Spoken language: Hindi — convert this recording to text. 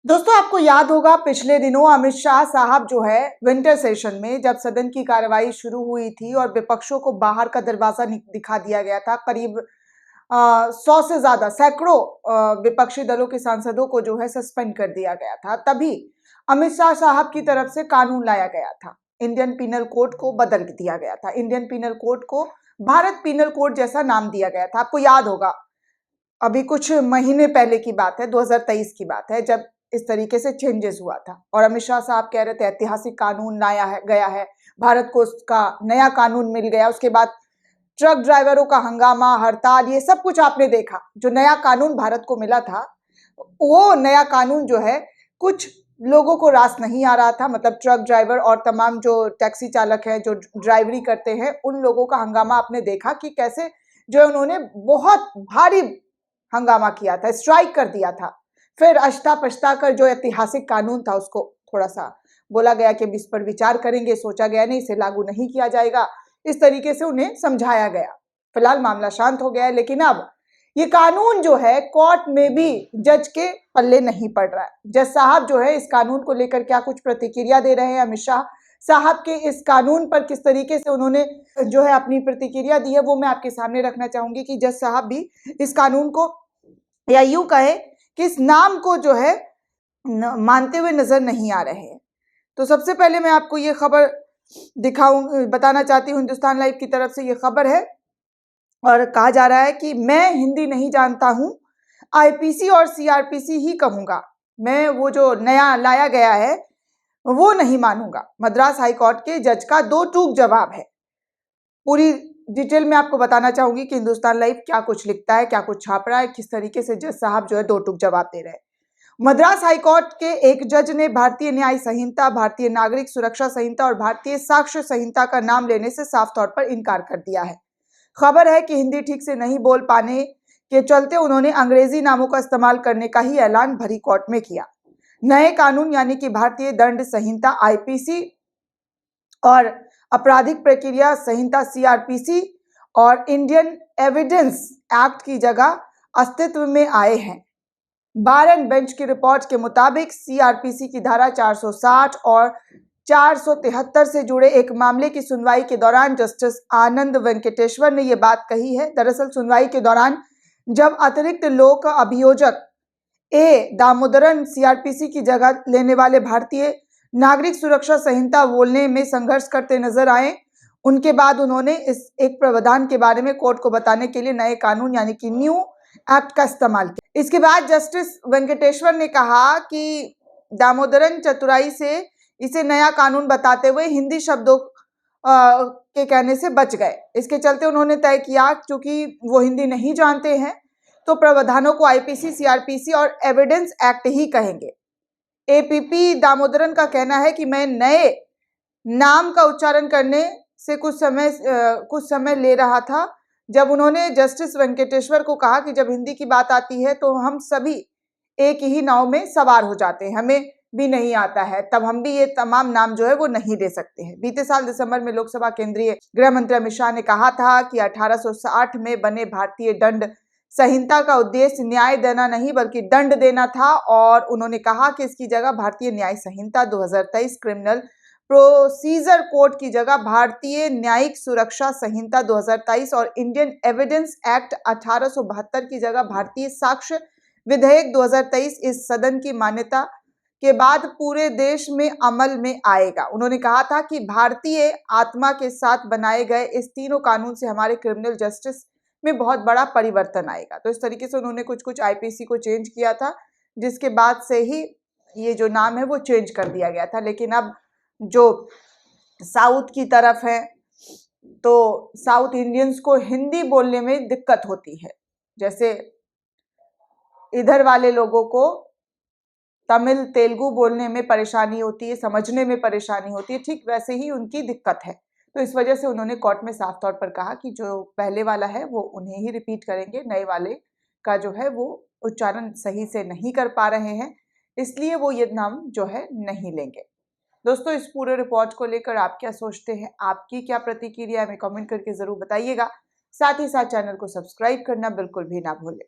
दोस्तों, आपको याद होगा पिछले दिनों अमित शाह साहब जो है विंटर सेशन में जब सदन की कार्रवाई शुरू हुई थी और विपक्षों को बाहर का दरवाजा दिखा दिया गया था। करीब 100 से ज्यादा सैकड़ों विपक्षी दलों के सांसदों को जो है सस्पेंड कर दिया गया था। तभी अमित शाह साहब की तरफ से कानून लाया गया था। इंडियन पीनल कोड को बदल दिया गया था। इंडियन पीनल कोड को भारत पीनल कोड जैसा नाम दिया गया था। आपको याद होगा, अभी कुछ महीने पहले की बात है, 2023 की बात है, जब इस तरीके से चेंजेस हुआ था और अमित शाह साहब कह रहे थे ऐतिहासिक कानून लाया है गया है, भारत को उसका नया कानून मिल गया। उसके बाद ट्रक ड्राइवरों का हंगामा, हड़ताल, ये सब कुछ आपने देखा। जो नया कानून भारत को मिला था, वो नया कानून जो है कुछ लोगों को रास नहीं आ रहा था। मतलब ट्रक ड्राइवर और तमाम जो टैक्सी चालक हैं, जो ड्राइवरी करते हैं, उन लोगों का हंगामा आपने देखा कि कैसे जो है उन्होंने बहुत भारी हंगामा किया था, स्ट्राइक कर दिया था। फिर अश्ता पछता कर जो ऐतिहासिक कानून था उसको थोड़ा सा बोला गया कि इस पर विचार करेंगे, सोचा गया नहीं, इसे लागू नहीं किया जाएगा। इस तरीके से उन्हें समझाया गया। फिलहाल मामला शांत हो गया है, लेकिन अब ये कानून जो है कोर्ट में भी जज के पल्ले नहीं पड़ रहा है। जज साहब जो है इस कानून को लेकर क्या कुछ प्रतिक्रिया दे रहे हैं, अमित शाह साहब के इस कानून पर किस तरीके से उन्होंने जो है अपनी प्रतिक्रिया दी है, वो मैं आपके सामने रखना चाहूंगी कि जज साहब भी इस कानून को, या यूं कहे कि इस नाम को जो है मानते हुए नजर नहीं आ रहे हैं। तो सबसे पहले मैं आपको ये खबर बताना चाहती हूँ। हिंदुस्तान लाइव की तरफ से ये खबर है और कहा जा रहा है कि मैं हिंदी नहीं जानता हूं, आईपीसी और सीआरपीसी ही कहूंगा। मैं वो जो नया लाया गया है वो नहीं मानूंगा। मद्रास हाईकोर्ट के जज का दो टूक जवाब है। पूरी डिटेल में आपको बताना चाहूंगी कि हिंदुस्तान लाइव क्या कुछ लिखता है, क्या कुछ छाप रहा है, किस तरीके से जज साहब जो है दो टूक जवाब दे रहे हैं। मद्रास हाईकोर्ट के एक जज ने भारतीय न्याय संहिता, भारतीय नागरिक सुरक्षा संहिता और भारतीय साक्ष्य संहिता का नाम लेने से साफ तौर पर इनकार कर दिया है। खबर है कि हिंदी ठीक से नहीं बोल पाने के चलते उन्होंने अंग्रेजी नामों का इस्तेमाल करने का ही ऐलान भरी कोर्ट में किया। नए कानून यानी कि भारतीय दंड संहिता आईपीसी और आपराधिक प्रक्रिया संहिता सीआरपीसी और इंडियन एविडेंस एक्ट की जगह अस्तित्व में आए हैं। बार एंड बेंच की रिपोर्ट के मुताबिक सीआरपीसी की धारा 460 और 473 से जुड़े एक मामले की सुनवाई के दौरान जस्टिस आनंद वेंकटेश्वर ने यह बात कही है। दरअसल सुनवाई के दौरान जब अतिरिक्त लोक अभियोजक ए दामोदरन सीआरपीसी की जगह लेने वाले भारतीय नागरिक सुरक्षा संहिता बोलने में संघर्ष करते नजर आए, उनके बाद उन्होंने इस एक प्रावधान के बारे में कोर्ट को बताने के लिए नए कानून यानी कि न्यू एक्ट का इस्तेमाल किया। इसके बाद जस्टिस वेंकटेश्वर ने कहा कि दामोदरन चतुराई से इसे नया कानून बताते हुए हिंदी शब्दों के कहने से बच गए। इसके चलते उन्होंने तय किया, क्योंकि वो हिंदी नहीं जानते हैं, तो प्रावधानों को आईपीसी, सीआरपीसी और एविडेंस एक्ट ही कहेंगे। एपीपी दामोदरन का कहना है कि मैं नए नाम का उच्चारण करने से कुछ समय ले रहा था, जब उन्होंने जस्टिस वेंकटेश्वर को कहा कि जब हिंदी की बात आती है तो हम सभी एक ही नाव में सवार हो जाते हैं, हमें भी नहीं आता है, तब हम भी ये तमाम नाम जो है वो नहीं दे सकते हैं। बीते साल दिसंबर में लोकसभा केंद्रीय गृह मंत्री अमित शाह ने कहा था कि 1860 में बने भारतीय दंड संहिता का उद्देश्य न्याय देना नहीं बल्कि दंड देना था, और उन्होंने कहा कि इसकी जगह भारतीय न्याय संहिता 2023 क्रिमिनल प्रोसीजर कोड की जगह भारतीय न्यायिक सुरक्षा संहिता 2023 और इंडियन एविडेंस एक्ट 1872 की जगह भारतीय साक्ष्य विधेयक 2023 इस सदन की मान्यता के बाद पूरे देश में अमल में आएगा। उन्होंने कहा था कि भारतीय आत्मा के साथ बनाए गए इस तीनों कानून से हमारे क्रिमिनल जस्टिस में बहुत बड़ा परिवर्तन आएगा। तो इस तरीके से उन्होंने कुछ आईपीसी को चेंज किया था, जिसके बाद से ही ये जो नाम है वो चेंज कर दिया गया था। लेकिन अब जो साउथ की तरफ है, तो साउथ इंडियंस को हिंदी बोलने में दिक्कत होती है। जैसे इधर वाले लोगों को तमिल, तेलुगु बोलने में परेशानी होती है, समझने में परेशानी होती है, ठीक वैसे ही उनकी दिक्कत है। तो इस वजह से उन्होंने कोर्ट में साफ तौर पर कहा कि जो पहले वाला है वो उन्हें ही रिपीट करेंगे, नए वाले का जो है वो उच्चारण सही से नहीं कर पा रहे हैं, इसलिए वो ये नाम जो है नहीं लेंगे। दोस्तों, इस पूरे रिपोर्ट को लेकर आप क्या सोचते हैं, आपकी क्या प्रतिक्रिया है, हमें कमेंट करके जरूर बताइएगा। साथ ही साथ चैनल को सब्सक्राइब करना बिल्कुल भी ना भूलें।